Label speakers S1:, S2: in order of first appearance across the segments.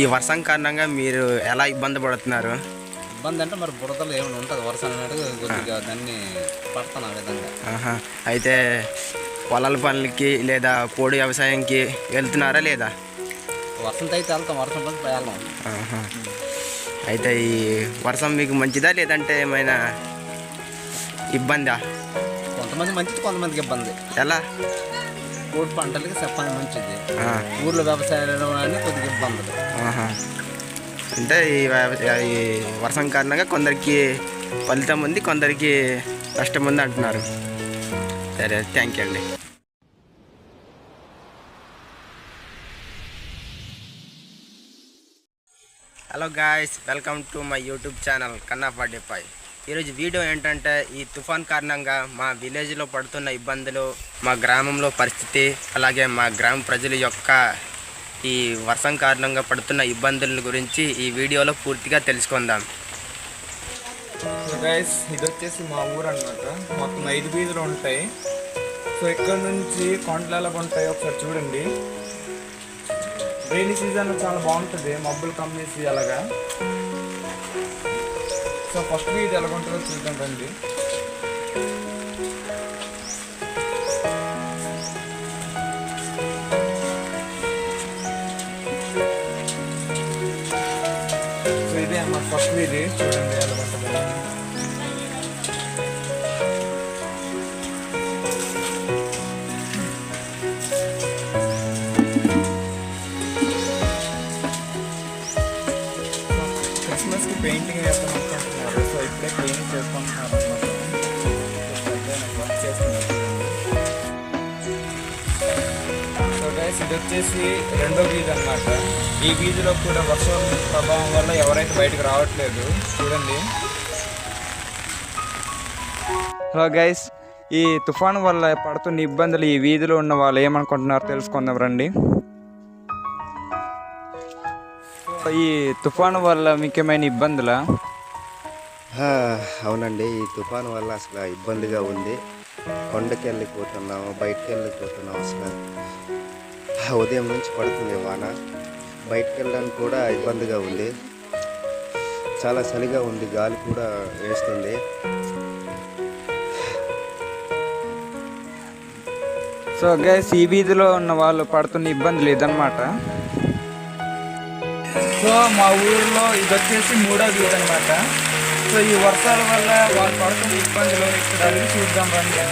S1: ఈ వర్షం కారణంగా మీరు ఎలా ఇబ్బంది పడుతున్నారు?
S2: ఇబ్బంది అంటే మరి బురదలు ఏమైనా ఉంటుంది వర్షం అనేది కొద్దిగా దాన్ని పడతాను ఆ విధంగా.
S1: అయితే పొలాల పనులకి లేదా పోడు వ్యవసాయంకి వెళ్తున్నారా లేదా?
S2: వర్షంతో అయితే వెళ్తాం, వర్షం పని వెళ్ళాం.
S1: అయితే ఈ వర్షం మీకు మంచిదా లేదంటే ఏమైనా ఇబ్బందా?
S2: కొంతమంది మంచిది, కొంతమందికి ఇబ్బంది.
S1: ఎలా?
S2: పోడు పంటలకి చెప్పని మంచిది, ఊర్లో వ్యవసాయంలో కొద్దిగా ఇబ్బందులు.
S1: అంటే ఈ వర్షం కారణంగా కొందరికి ఫలితం ఉంది, కొందరికి కష్టం ఉంది అంటున్నారు. సరే, థ్యాంక్ యూ అండి. Hello guys, welcome to my YouTube channel కన్నాపాడిపాయ్. ఈరోజు వీడియో ఏంటంటే ఈ తుఫాన్ కారణంగా మా విలేజ్లో పడుతున్న ఇబ్బందులు, మా గ్రామంలో పరిస్థితి, అలాగే మా గ్రామ ప్రజల యొక్క ఈ వర్షం కారణంగా పడుతున్న ఇబ్బందుల గురించి ఈ వీడియోలో పూర్తిగా తెలుసుకుందాం.
S3: గైస్, ఇది వచ్చేసి మా ఊరు అన్నమాట. మొత్తం 5 వీధులు ఉంటాయి. సో ఇక్కడ నుంచి కొండలు ఎలా ఉంటాయి ఒకసారి చూడండి. రైనీ సీజన్లో చాలా బాగుంటుంది, మబ్బులు కమ్మేసి అలాగా. సో ఫస్ట్ వీధి ఎలాగుంటుందో చూద్దాం రండి. సో ఇదే అన్నమాట ఫస్ట్ వీధి, చూడండి ఎలా ఉంటుంది. క్రిస్మస్కి పెయింటింగ్ వేస్తాం అనుకుంటున్నారు. సో ఇప్పుడే క్లీనింగ్ చేసుకుంటున్నారు అనమాట. వర్క్ చేస్తున్నారు. సో గైస్, ఇది వచ్చేసి రెండో వీధి అన్నమాట. ఈ వీధిలో కూడా వర్షం ప్రభావం వల్ల ఎవరైతే బయటకు రావట్లేదు, చూడండి. హలో గైస్, ఈ తుఫాను వల్ల పడుతున్న ఇబ్బందులు ఈ వీధిలో ఉన్న వాళ్ళు ఏమనుకుంటున్నారో తెలుసుకుందాం రండి. ఈ తుఫాను వల్ల మీకేమైనా ఇబ్బందులా?
S4: అవునండి, ఈ తుఫాను వల్ల అసలు ఇబ్బందిగా ఉంది. కొండకి వెళ్ళిపోతున్నాము, బయటకు వెళ్ళిపోతున్నాము. అసలు ఉదయం నుంచి పడుతుంది వాన, బయటకు వెళ్ళడానికి కూడా ఇబ్బందిగా ఉంది. చాలా చలిగా ఉంది, గాలి కూడా వేస్తుంది.
S3: సో గైస్, ఈ వీధిలో ఉన్న వాళ్ళు పడుతున్న ఇబ్బందులు ఇదన్నమాట. సో మా ఊరిలో ఇది వచ్చేసి 3వ వీధి అనమాట. సో ఈ వర్షాల వల్ల వాళ్ళు పడుతున్న ఇబ్బందులు ఇక్కడ వెళ్ళి చూద్దాం రండి.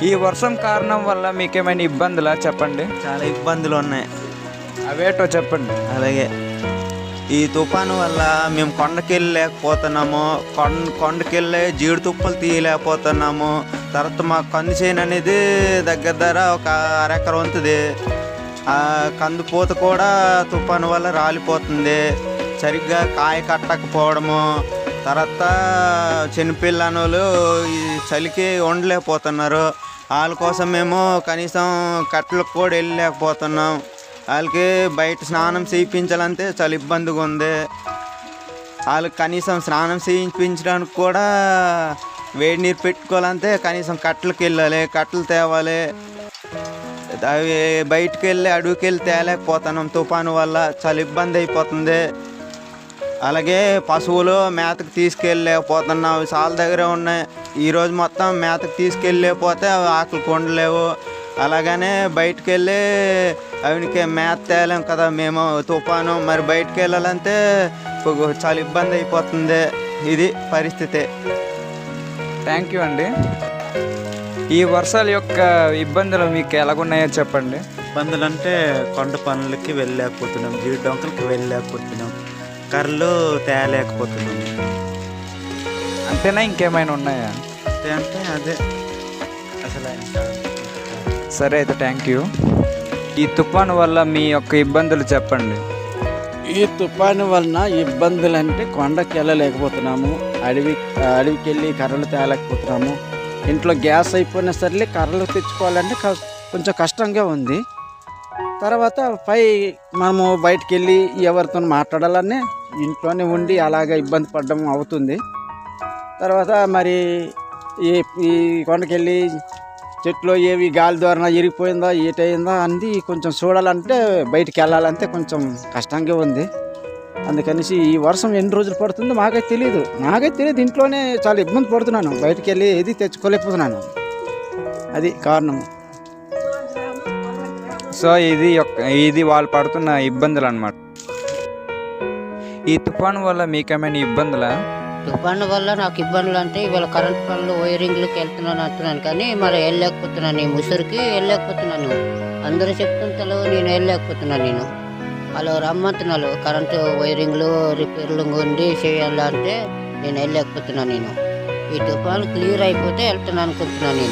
S3: ఈ వర్షం కారణం వల్ల మీకేమైనా ఇబ్బందులా చెప్పండి.
S5: చాలా ఇబ్బందులు ఉన్నాయి,
S3: అవేటో చెప్పండి.
S5: అలాగే ఈ తుఫాను వల్ల మేము కొండకెళ్ళలేకపోతున్నాము, కొండకెళ్ళి జీడి తుప్పలు తీయలేకపోతున్నాము. తర్వాత మా కంది చేను అనేది దగ్గర ఒక అరెకరం ఉంటుంది. ఆ కంది పూత కూడా తుఫాను వల్ల రాలిపోతుంది. సరిగ్గా కాయ కట్టకపోవడము, తర్వాత చిన్నపిల్లలు ఈ చలికి ఉండలేకపోతున్నారు. వాళ్ళ కోసం మేము కనీసం కట్టలకు కూడా వెళ్ళలేకపోతున్నాం. వాళ్ళకి బయట స్నానం చేయించాలంటే చాలా ఇబ్బందిగా ఉంది. వాళ్ళకి కనీసం స్నానం చేయించడానికి కూడా వేడి నీరు పెట్టుకోవాలంటే కనీసం కట్టలకు వెళ్ళాలి, కట్టలు తేవాలి. అవి బయటకు వెళ్ళి అడవికి వెళ్ళి తేలేకపోతున్నాం. తుఫాను వల్ల చాలా ఇబ్బంది అయిపోతుంది. అలాగే పశువులు మేతకు తీసుకెళ్ళలేకపోతున్నాం, చాలా దగ్గర ఉన్నాయి. ఈరోజు మొత్తం మేతకు తీసుకెళ్ళలేకపోతే అవి ఆకలి కొండలేవు. అలాగనే బయటకు వెళ్ళి అవికి మేత తేలేం కదా మేము. తుఫాను మరి బయటకు వెళ్ళాలంటే చాలా ఇబ్బంది అయిపోతుంది. ఇది పరిస్థితి.
S3: థ్యాంక్ యూ అండి. ఈ వర్షాల యొక్క ఇబ్బందులు మీకు ఎలాగున్నాయో చెప్పండి.
S5: ఇబ్బందులు అంటే కొండ పనులకి వెళ్ళలేకపోతున్నాం, జీడి డొంకలకి వెళ్ళలేకపోతున్నాం, కర్రలు తేలేకపోతున్నాం.
S3: అంతేనా, ఇంకేమైనా ఉన్నాయా?
S5: అంటే అదే అసలు.
S3: సరే అయితే, థ్యాంక్ యూ. ఈ తుఫాను వల్ల మీ యొక్క ఇబ్బందులు చెప్పండి.
S6: ఈ తుఫాను వలన ఇబ్బందులు అంటే కొండకి వెళ్ళలేకపోతున్నాము, అడవికి వెళ్ళి కర్రలు తేలేకపోతున్నాము. ఇంట్లో గ్యాస్ అయిపోయినా సరే కర్రలు తెచ్చుకోవాలంటే కొంచెం కష్టంగా ఉంది. తర్వాత మనము బయటికి వెళ్ళి ఎవరితో మాట్లాడాలనే ఇంట్లోనే ఉండి అలాగే ఇబ్బంది పడడం అవుతుంది. తర్వాత మరి ఈ కొండకెళ్ళి చెట్లు ఏవి గాలి ద్వారా ఇరిగిపోయిందా ఏటయిందా అంది కొంచెం చూడాలంటే బయటికి వెళ్ళాలంటే కొంచెం కష్టంగా ఉంది. అందుకనేసి ఈ వర్షం ఎన్ని రోజులు పడుతుందో నాకైతే తెలియదు. ఇంట్లోనే చాలా ఇబ్బంది పడుతున్నాను, బయటికి వెళ్ళి ఏది తెచ్చుకోలేకపోతున్నాను. అది కారణము.
S3: సో ఇది వాళ్ళు పడుతున్న ఇబ్బందులు అన్నమాట. ఈ తుఫాను వల్ల మీకేమైనా ఇబ్బందులా?
S7: తుఫాను వల్ల నాకు ఇబ్బందులు అంటే ఇవాళ కరెంట్ పనులు వైరింగ్లకి వెళ్తున్నాను కానీ మరి వెళ్ళలేకపోతున్నాను. ఈ ముసురుకి వెళ్ళలేకపోతున్నాను. అందరూ చెప్తుంటారు, నేను వెళ్ళలేకపోతున్నాను. వాళ్ళు రమ్మంటున్నారు కరెంటు వైరింగ్లు రిపేర్లు ఉండి చేయాలంటే నేను వెళ్ళలేకపోతున్నాను. ఈ తుఫాను క్లియర్ అయిపోతే వెళ్తున్నాను అనుకుంటున్నాను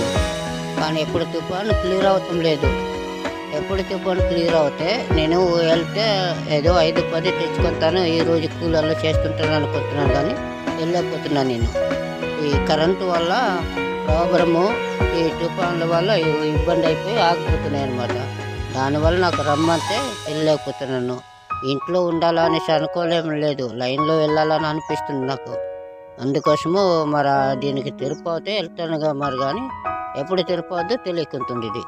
S7: కానీ ఎప్పుడు తుఫాను క్లియర్ అవటం లేదు. ఎప్పుడు తుఫాను క్లియర్ అవుతే నేను వెళ్తే ఏదో 5-10 తెచ్చుకుంటాను, ఈ రోజు కూలర్లు చేస్తుంటాను అనుకుంటున్నాను కానీ వెళ్ళలేకపోతున్నాను. ఈ కరెంటు వల్ల ప్రాబ్లము, ఈ తుఫాన్ల వల్ల ఇబ్బంది అయిపోయి ఆగిపోతున్నాయి అన్నమాట. దానివల్ల నాకు రమ్మంటే వెళ్ళలేకపోతున్నాను. ఇంట్లో ఉండాలనేసి అనుకోలేం లేదు, లైన్లో వెళ్ళాలని అనిపిస్తుంది నాకు. అందుకోసము మరి దీనికి తెరిపోతే వెళ్తానుగా మరి, కానీ ఎప్పుడు తెరిపోద్దో తెలియకుంటుంది. ఇది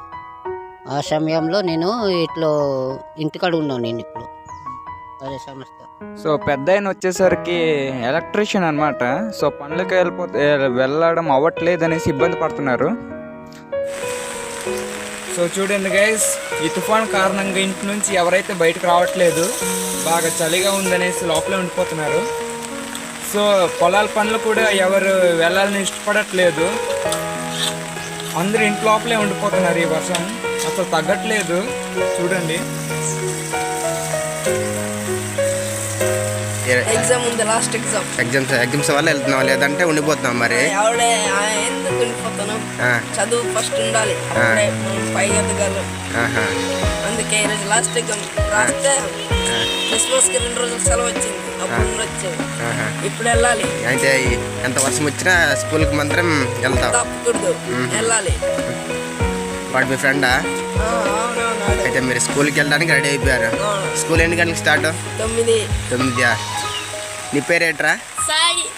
S7: ఆ సమయంలో నేను ఇట్లా ఇంటికాడ ఉన్నాను. నేను ఇప్పుడు అదే సమస్య.
S3: సో పెద్ద ఆయన వచ్చేసరికి ఎలక్ట్రీషియన్ అనమాట. సో పనులకి వెళ్ళడం అవ్వట్లేదు అనేసి ఇబ్బంది పడుతున్నారు. సో చూడండి గైస్, ఈ తుఫాన్ కారణంగా ఇంటి నుంచి ఎవరైతే బయటకు రావట్లేదు, బాగా చలిగా ఉందనేసి లోపలే ఉండిపోతున్నారు. సో పొలాల పనులు కూడా ఎవరు వెళ్ళాలని ఇష్టపడట్లేదు, అందరూ ఇంటి లోపలే ఉండిపోతున్నారు. ఈ వర్షం అసలు తగ్గట్లేదు చూడండి.
S8: ఎగ్జామ్ ఉంది, లాస్ట్
S1: ఎగ్జామ్స్ వల్ల వెళ్తున్నాం, లేదంటే ఉండిపోతున్నాం. మరి
S8: ఎందుకు ఉండిపోతాను, చదువు ఫస్ట్ ఉండాలి, పై ఎదగాలి. అందుకే ఈరోజు లాస్ట్ ఎగ్జామ్ రాస్తే క్రిస్మస్కి 2 రోజులు సెలవు వచ్చింది, అప్పుడు వచ్చేది. ఇప్పుడు వెళ్ళాలి.
S1: అయితే ఎంత వర్షం వచ్చినా స్కూల్కి మాత్రం వెళ్తాం,
S8: తప్పకూడదు, వెళ్ళాలి.
S1: వాడు మీ ఫ్రెండా? అయితే మీరు స్కూల్కి వెళ్ళడానికి రెడీ అయిపోయారు. స్కూల్ ఎన్ని గంటలకు స్టార్ట్? 9. నీ పేరేట్రా?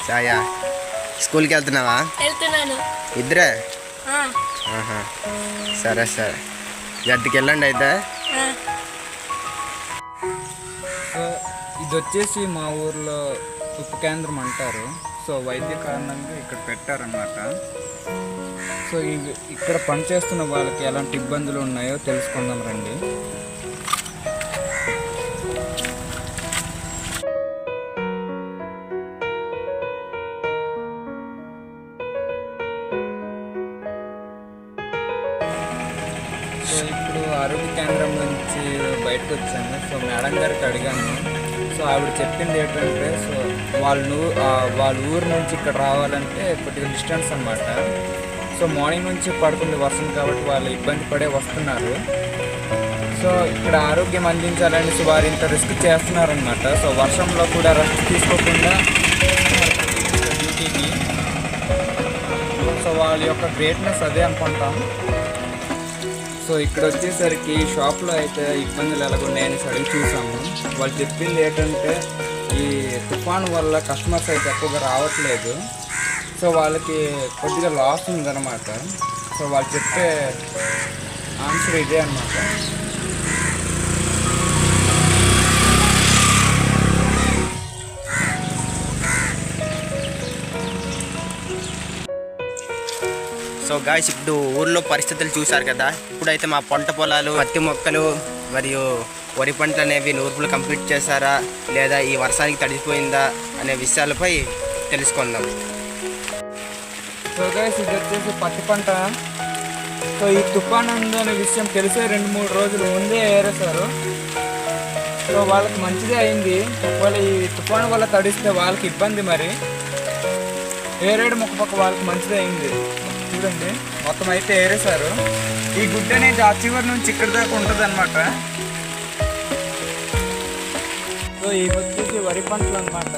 S1: సాయా. స్కూల్కి వెళ్తున్నావా? ఇద్దరే? సరే గట్టికి వెళ్ళండి అయితే.
S3: సో ఇది వచ్చేసి మా ఊర్లో ఉప్పు కేంద్రం అంటారు. సో వైద్య కారణంగా ఇక్కడ పెట్టారన్నమాట. సో ఇక్కడ పనిచేస్తున్న వాళ్ళకి ఎలాంటి ఇబ్బందులు ఉన్నాయో తెలుసుకుందాం రండి. సో ఇప్పుడు ఆరోగ్య కేంద్రం నుంచి బయటకు వచ్చాను. సో మేడం గారికి అడిగాను. సో ఆవిడ చెప్పింది ఏంటంటే, సో వాళ్ళ ఊరు నుంచి ఇక్కడ రావాలంటే కొద్దిగా డిస్టెన్స్ అన్నమాట. సో మార్నింగ్ నుంచి పడుతుంది వర్షం కాబట్టి వాళ్ళు ఇబ్బంది పడే వస్తున్నారు. సో ఇక్కడ ఆరోగ్యం అందించాలని వారు ఇంత రిస్క్ చేస్తున్నారనమాట. సో వర్షంలో కూడా రెస్ట్ తీసుకోకుండా డ్యూటీకి. సో వాళ్ళ యొక్క గ్రేట్నెస్ అదే అనుకుంటాం. సో ఇక్కడ వచ్చేసరికి షాప్లో అయితే ఇబ్బందులు ఎలాగున్నాయని అడిగి చూసాము. వాళ్ళు చెప్పింది ఏంటంటే, ఈ తుఫాను వల్ల కస్టమర్స్ అయితే ఎక్కువగా రావట్లేదు. సో వాళ్ళకి కొద్దిగా లాస్ ఉందన్నమాట. సో వాళ్ళు చెప్పే ఆన్సర్ ఇదే అన్నమాట.
S1: సో గాయ్స్, ఇప్పుడు ఊర్లో పరిస్థితులు చూశారు కదా. ఇప్పుడైతే మా పంట పొలాలు, పత్తి మొక్కలు మరియు వరి పంటలు అనేవి నూర్పులు కంప్లీట్ చేశారా లేదా ఈ వర్షానికి తడిసిపోయిందా అనే విషయాలపై తెలుసుకుందాం.
S3: సో గైస్, ఇది వచ్చేసి పత్తి పంట. సో ఈ తుఫాన్ ఉందనే విషయం తెలిసే 2-3 రోజులు ముందే ఏరేశారు. సో వాళ్ళకి మంచిదే అయింది. వాళ్ళు ఈ తుఫాను వల్ల తడిస్తే వాళ్ళకి ఇబ్బంది. మరి ఏరేడు మొక్క పక్క వాళ్ళకి మంచిదే అయింది. చూడండి, మొత్తం అయితే ఏరేశారు. ఈ గుడ్డ అనేది ఆ చివరి నుంచి ఇక్కడ దాకా ఉంటుంది అనమాట. సో ఇవి వచ్చేసి వరి పంటలు అనమాట.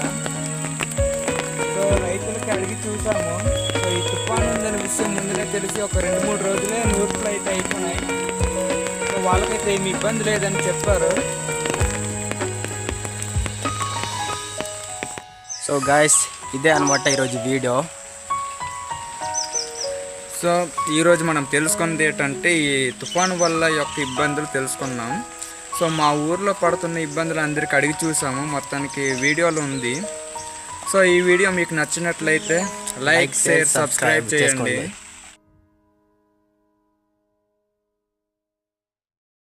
S3: సో రైతులకి అడిగి చూసాము. సో ఈ తుఫాను ఉందనే విషయం ముందునే తెలిసి ఒక 2-3 రోజులే నూర్పులు అయితే అయిపోయినాయి. సో వాళ్ళకైతే ఏమి ఇబ్బంది లేదని చెప్పారు.
S1: సో గాయ్స్, ఇదే అనమాట ఈరోజు వీడియో.
S3: సో సో ఈరోజు మనం తెలుసుకున్నది ఏంటంటే ఈ తుఫాను వల్ల యొక్క ఇబ్బందులు తెలుసుకున్నాం. సో మా ఊర్లో పడుతున్న ఇబ్బందులు అందరికీ అడిగి చూసాము, మొత్తానికి వీడియోలో ఉంది. సో ఈ వీడియో మీకు నచ్చినట్లయితే లైక్, షేర్, సబ్స్క్రైబ్ చేయండి.